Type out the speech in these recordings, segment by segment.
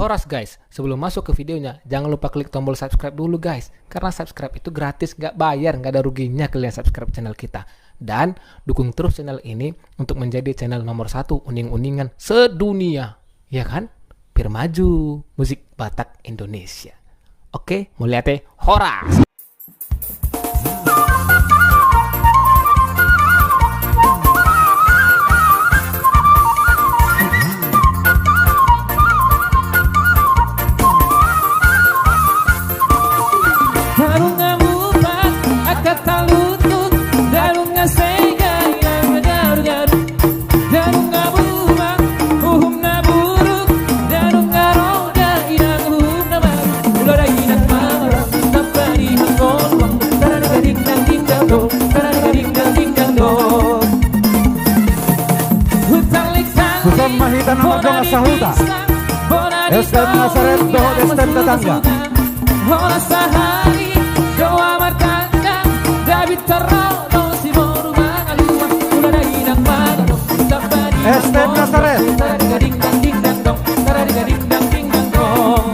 Horas guys, sebelum masuk ke videonya, jangan lupa klik tombol subscribe dulu guys. Karena subscribe itu gratis, gak bayar, gak ada ruginya kalian subscribe channel kita. Dan dukung terus channel ini untuk menjadi channel nomor 1 uning-uningan sedunia. Ya kan? Biar maju musik Batak Indonesia. Oke, mulai teh Horas. Bukan mahitan nomor dong sahuta. Estem Nasaret doho destem tetangga. Hola sahari doa martanda David terrono si moru mangalua ulah daginang magano tapari Estem Nasaret gading ding dang dong tarari gading ding dang dong.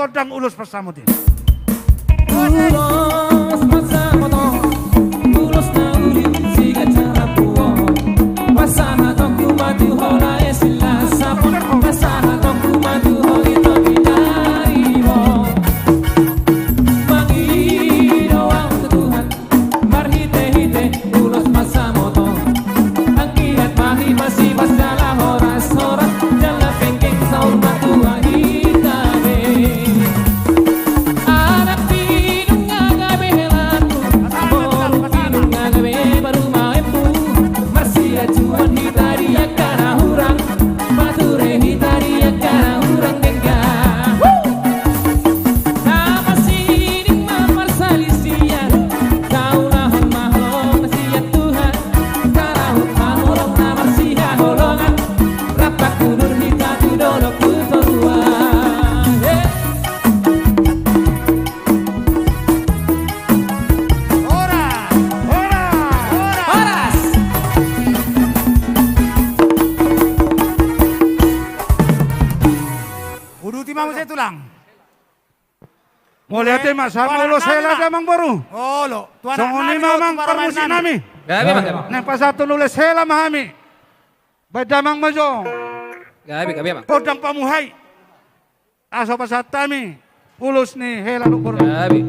Kodang Ulus Pasamudin. Ulos pasamoto, ulos na uli siga cara puo. Pasana toku madu hola esila sapo. Pasana toku madu holi toki dari mo. Mangido ang Tuhan, marhite-hite ulos pasamoto. Ang kilat mahi masih pasala horas-horas. Jala pengking saur matua hitabe. Anak pinung ngagabe helatu, boru pinung ngagabe baru maempu. Masih acuan hitaria kana hurang, mature hitaria kana hurang dengga. Nama sining mamar salisian, kaulah mahlong sian Tuhan. Karahut maholong namar siha holongan, rapat kudur hitatu dolok kutotua. Ora, ora, ora. Horas. Kudu timang saya tulang. Mau lihat mas, sama ulos hela damang baru. Oh lo, tuan Songoni mamang permusi nami. Gabi bang. Neng pasatu nulis hela mahami. Badamang majo. Gabi bang. Kodang pamuhai. Aso pasatami. Ulus nih hela lu baru. Gabi.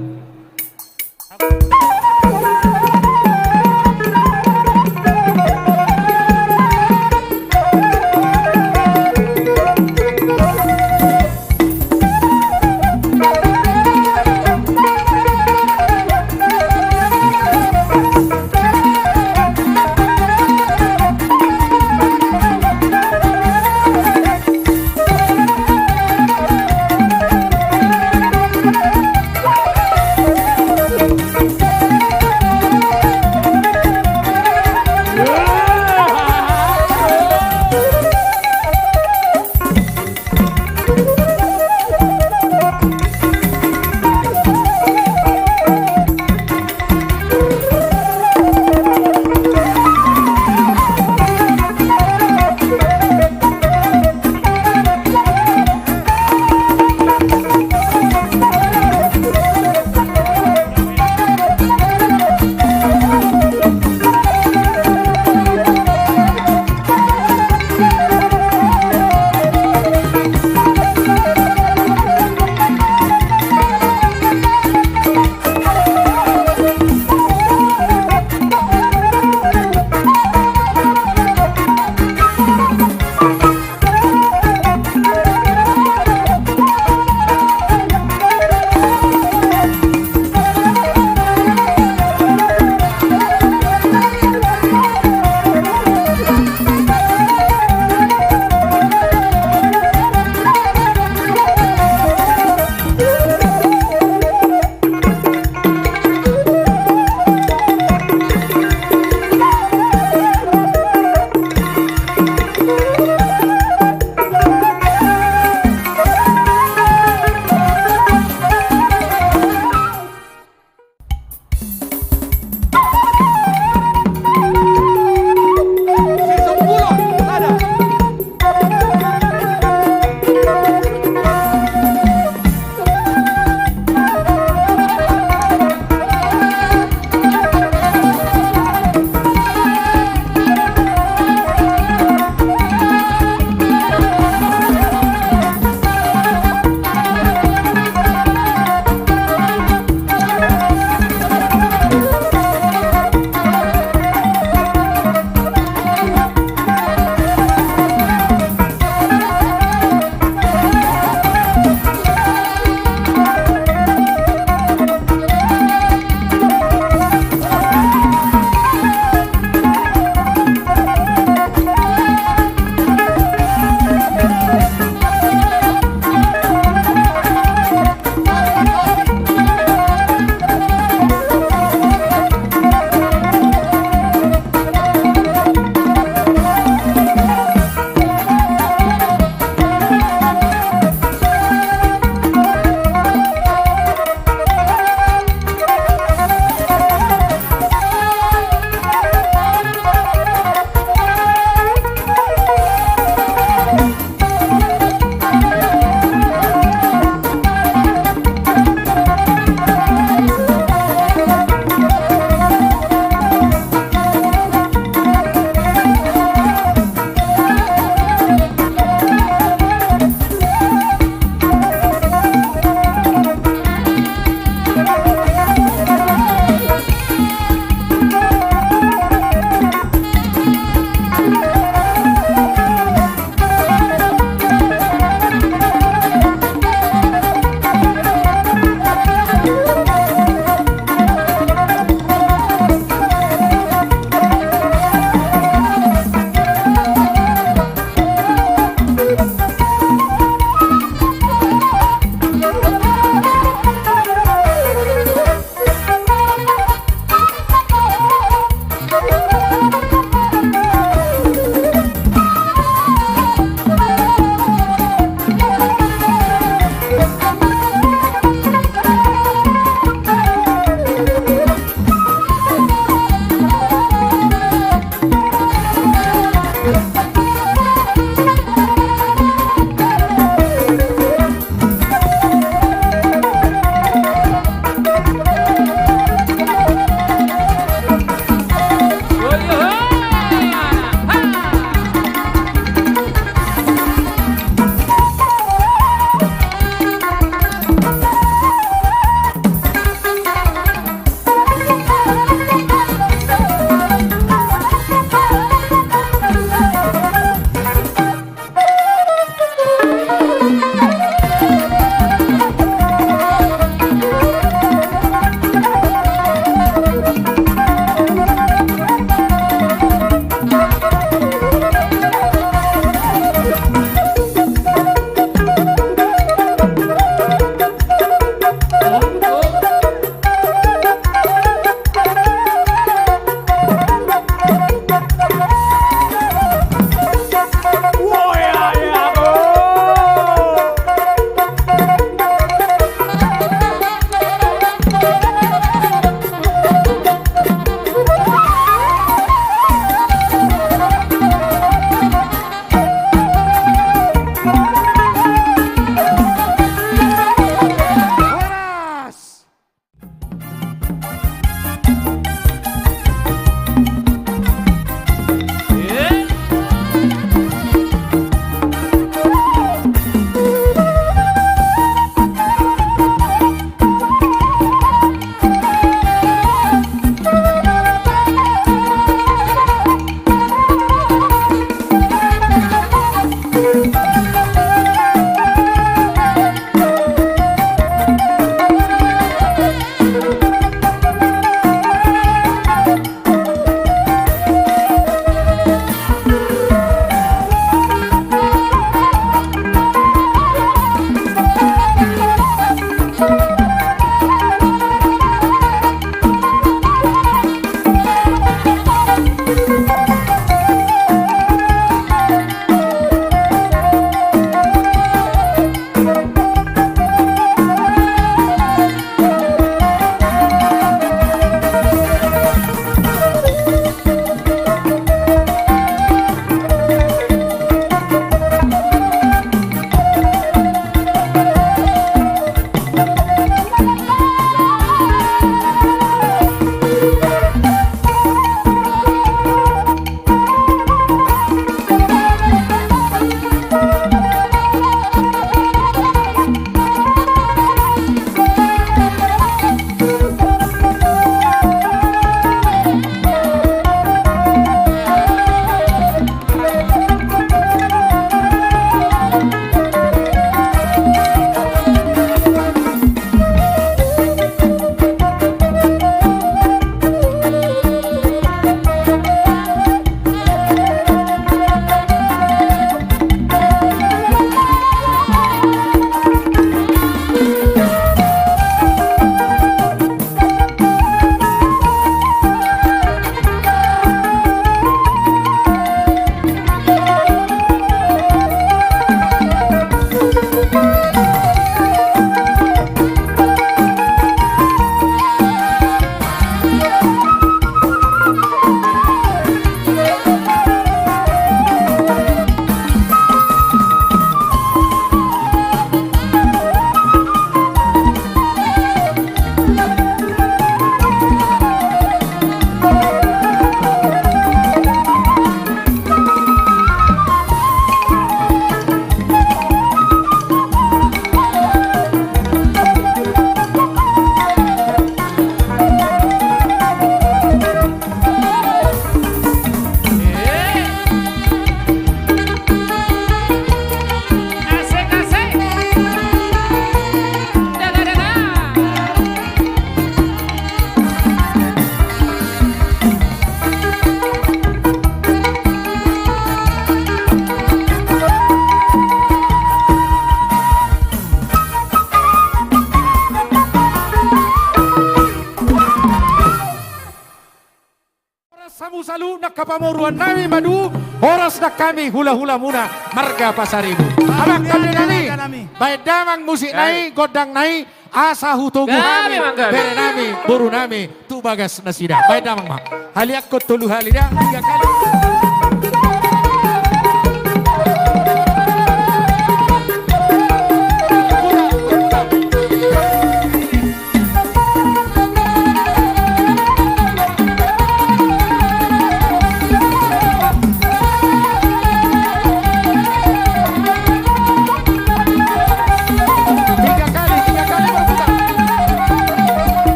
kapamuruan nami madu. Horas na kami hula-hula muna. Marga Pasaribu. Abang kami nami. Baik damang musik nai, godang nai. Asa hutogu nami. Bere nami, buru nami. Tu bagas nasida. Baik damang ma. Haliak ko tulu halida. 3 kali.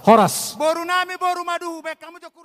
Horas. Boru nami boru madu, baik kamu joko